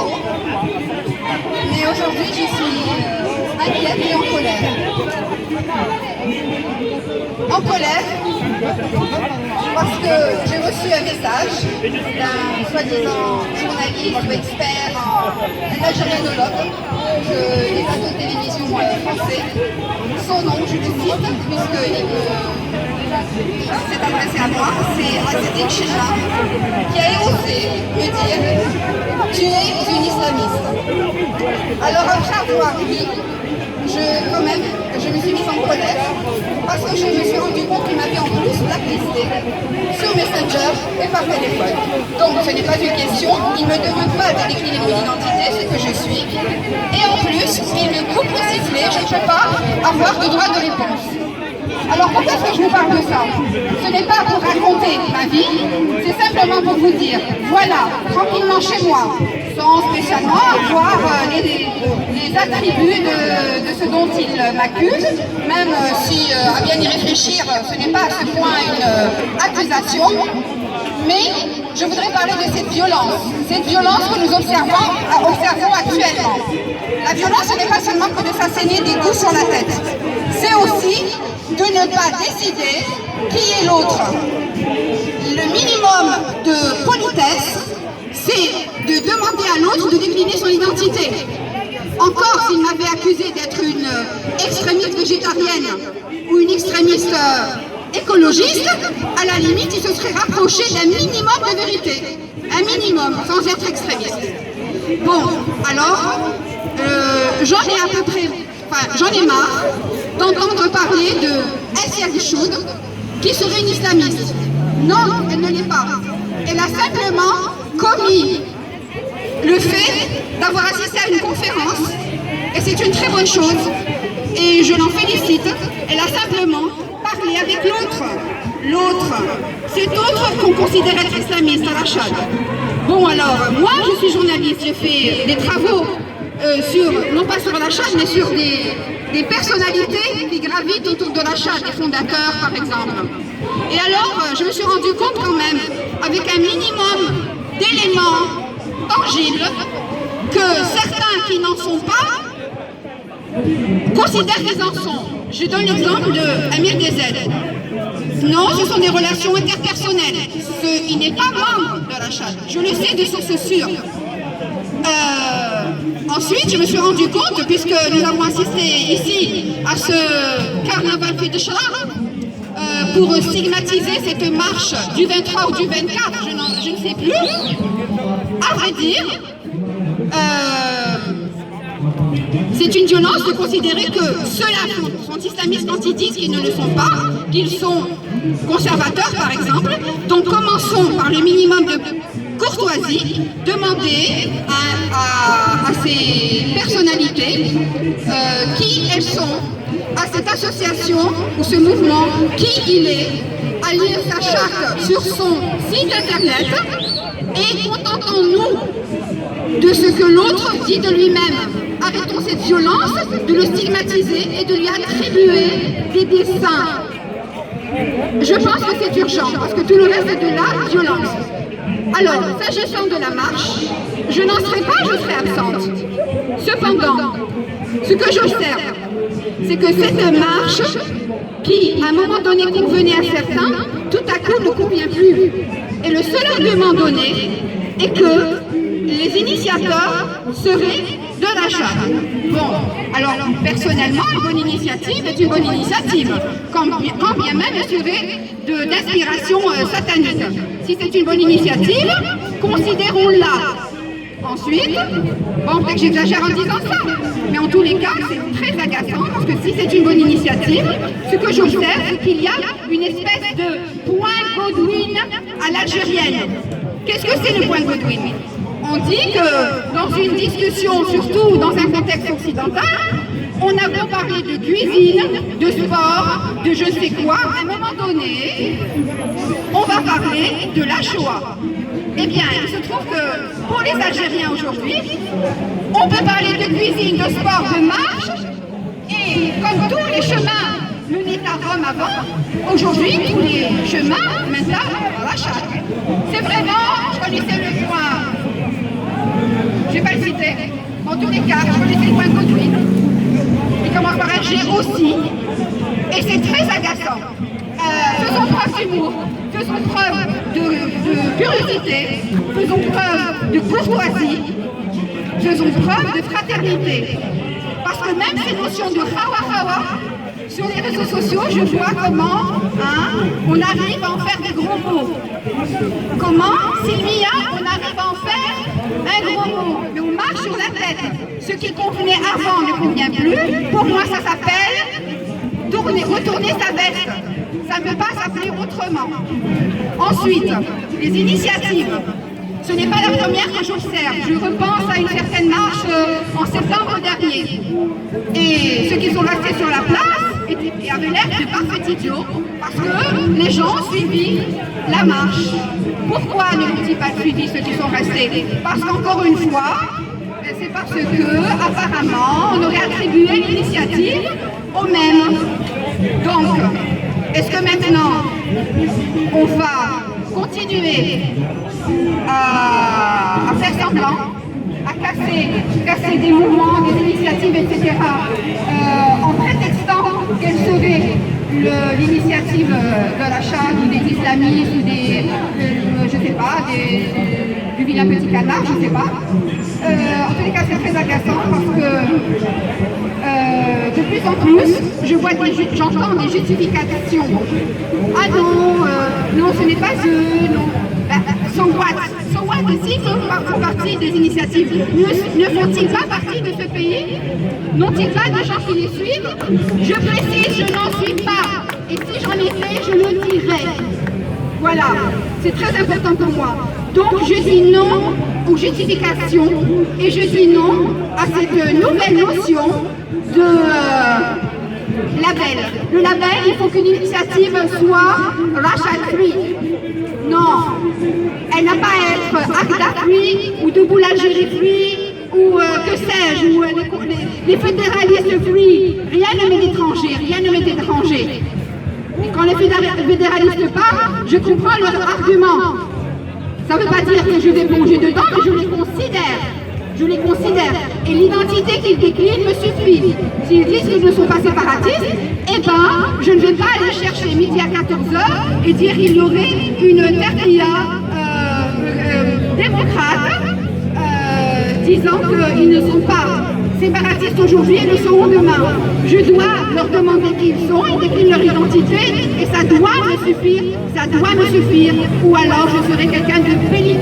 beau. Mais aujourd'hui, je suis inquiète et en colère. En colère, parce que j'ai reçu un message d'un soi-disant journaliste ou expert, un algérianologue des plateaux de télévision français. Son nom, je le cite, puisqu'il s'est adressé à moi, c'est Azidik Chija, qui a osé me dire « Tu es une islamiste ». Alors après avoir dit, je me suis mise en colère parce que je me suis rendu compte qu'il m'avait en plus blacklisté sur Messenger et par téléphone. Donc ce n'est pas une question, il ne me demande pas de décliner mon identité, c'est que je suis. Et en plus, il me coupe le sifflet, je ne peux pas avoir de droit de réponse. Alors pourquoi est-ce que je vous parle de ça? Ce n'est pas pour raconter ma vie, c'est simplement pour vous dire, voilà, tranquillement chez moi, sans spécialement avoir les attributs de ce dont il m'accuse, même si, à bien y réfléchir, ce n'est pas à ce point une accusation, mais je voudrais parler de cette violence que nous observons actuellement. La violence, ce n'est pas seulement que de s'asséner des coups sur la tête, c'est aussi de ne pas décider qui est l'autre. Le minimum de politesse, c'est de demander à l'autre de décliner son identité. Encore s'il m'avait accusé d'être une extrémiste végétarienne ou une extrémiste écologiste, à la limite, il se serait rapproché d'un minimum de vérité. Un minimum, sans être extrémiste. Bon, alors, j'en ai marre d'entendre parler de Assia Choud, qui serait une islamiste. Non, elle ne l'est pas. Elle a simplement commis le fait d'avoir assisté à une conférence, et c'est une très bonne chose, et je l'en félicite. Elle a simplement parlé avec cet autre qu'on considère être islamiste, Al-Achad. Bon alors, moi je suis journaliste, j'ai fait des travaux non pas sur Al-Achad, mais sur des personnalités qui gravitent autour de Al-Achad, des fondateurs par exemple. Et alors, je me suis rendu compte quand même, avec un minimum d'éléments tangibles, que certains qui n'en sont pas considèrent qu'ils en sont. Je donne l'exemple de Amir Gezel. Non, ce sont des relations interpersonnelles. Il n'est pas membre de Al-Achad. Je le sais de sources sûres. Ensuite, je me suis rendu compte, puisque nous avons assisté ici à ce carnaval fait de Chara, pour stigmatiser cette marche du 23 ou du 24, je ne sais plus, à vrai dire, c'est une violence de considérer que ceux-là sont islamistes quand ils disent qu'ils ne le sont pas, qu'ils sont conservateurs par exemple. Donc commençons par le minimum de courtoisie, demander à ces personnalités qui elles sont, à cette association ou ce mouvement, qui il est, à lire sa charte sur son site internet et contentons-nous de ce que l'autre dit de lui-même. Arrêtons cette violence, de le stigmatiser et de lui attribuer des dessins. Je pense que c'est urgent, parce que tout le reste est de la violence. Alors, s'agissant de la marche, je n'en serai pas, je serai absente. Cependant, ce que j'observe, c'est que cette marche, qui à un moment donné convenait à certains, tout à coup ne convient plus. Et le seul argument donné est que les initiateurs seraient de Al-Achad. Bon, alors personnellement, une bonne initiative est une bonne initiative, quand bien même elle serait d'inspiration satanique. Si c'est une bonne initiative, considérons-la. Ensuite, bon, peut-être que j'exagère en disant ça, mais en tous les cas, c'est très agaçant, parce que si c'est une bonne initiative, ce que j'observe, c'est qu'il y a une espèce de point Godwin à l'algérienne. Qu'est-ce que c'est le point Godwin? On dit que dans une discussion, surtout dans un contexte occidental, on a beau parler de cuisine, de sport, de je sais quoi, à un moment donné, on va parler de la Shoah. Eh bien, il se trouve que pour les Algériens aujourd'hui, on peut parler de cuisine, de sport, de marche, et comme tous les chemins menés à Rome avant, aujourd'hui, tous les chemins mènent à Al-Achad. C'est vraiment, je connaissais le point, je vais pas le des cartes, je connaissais le point de conduite. Il commence par un G aussi. Et c'est très agaçant. Faisons preuve d'humour, faisons preuve de curiosité, faisons preuve de courtoisie, faisons preuve de fraternité. Parce que même ces notions de hawa-hawa, sur les réseaux sociaux, je vois comment on arrive à en faire des gros mots. Comment, Sylvia, on arrive à en faire un gros mot. Mais on marche sur la tête. Ce qui convenait avant ne convient plus. Pour moi, ça s'appelle retourner sa veste. Ça ne peut pas s'appeler autrement. Ensuite, les initiatives. Ce n'est pas la première que j'observe. Je repense à une certaine marche en septembre dernier. Et ceux qui sont restés sur la place avaient l'air de parfaits idiots parce que les gens ont suivi la marche. Pourquoi ne l'ont-ils pas suivi, ceux qui sont restés? Parce qu'encore une fois, c'est parce que, apparemment, on aurait attribué l'initiative aux mêmes. Donc, est-ce que maintenant, on va continuer à faire semblant, à casser des mouvements, des initiatives, etc., en prétextant quelle serait l'initiative de l'achat des islamistes ou des, je sais pas, du vilain petit canard, je sais pas. En tous les cas, c'est très agaçant parce que de plus en plus, j'entends des justifications. Ah non, ce n'est pas eux, non. So what, s'ils font partie des initiatives, ne font-ils pas partie de ce pays? N'ont-ils pas des gens qui les suivent? Je précise, je n'en suis pas. Et si j'en étais, je le dirais. Voilà, c'est très important pour moi. Donc je dis non aux justifications et je dis non à cette nouvelle notion de label. Le label, il faut qu'une initiative soit Rashad Free. Non, elle n'a pas à être Agda Free ou de Boulangerie Free ou que sais-je, ou les fédéralistes Free. Rien ne m'est étranger, rien ne m'est étranger. Et quand les fédéralistes parlent, je comprends leur argument. Ça ne veut pas dire que je vais plonger dedans, mais je les considère. Je les considère. Et l'identité qu'ils déclinent me suffit. S'ils disent qu'ils ne sont pas séparatistes, eh ben, je ne vais pas aller chercher midi à 14h et dire qu'il y aurait une tertia démocrate disant qu'ils ne sont pas séparatistes aujourd'hui et le seront demain. Je dois leur demander qui ils sont, ils déclinent leur identité et ça doit me suffire, ou alors je serai quelqu'un de belliqueux.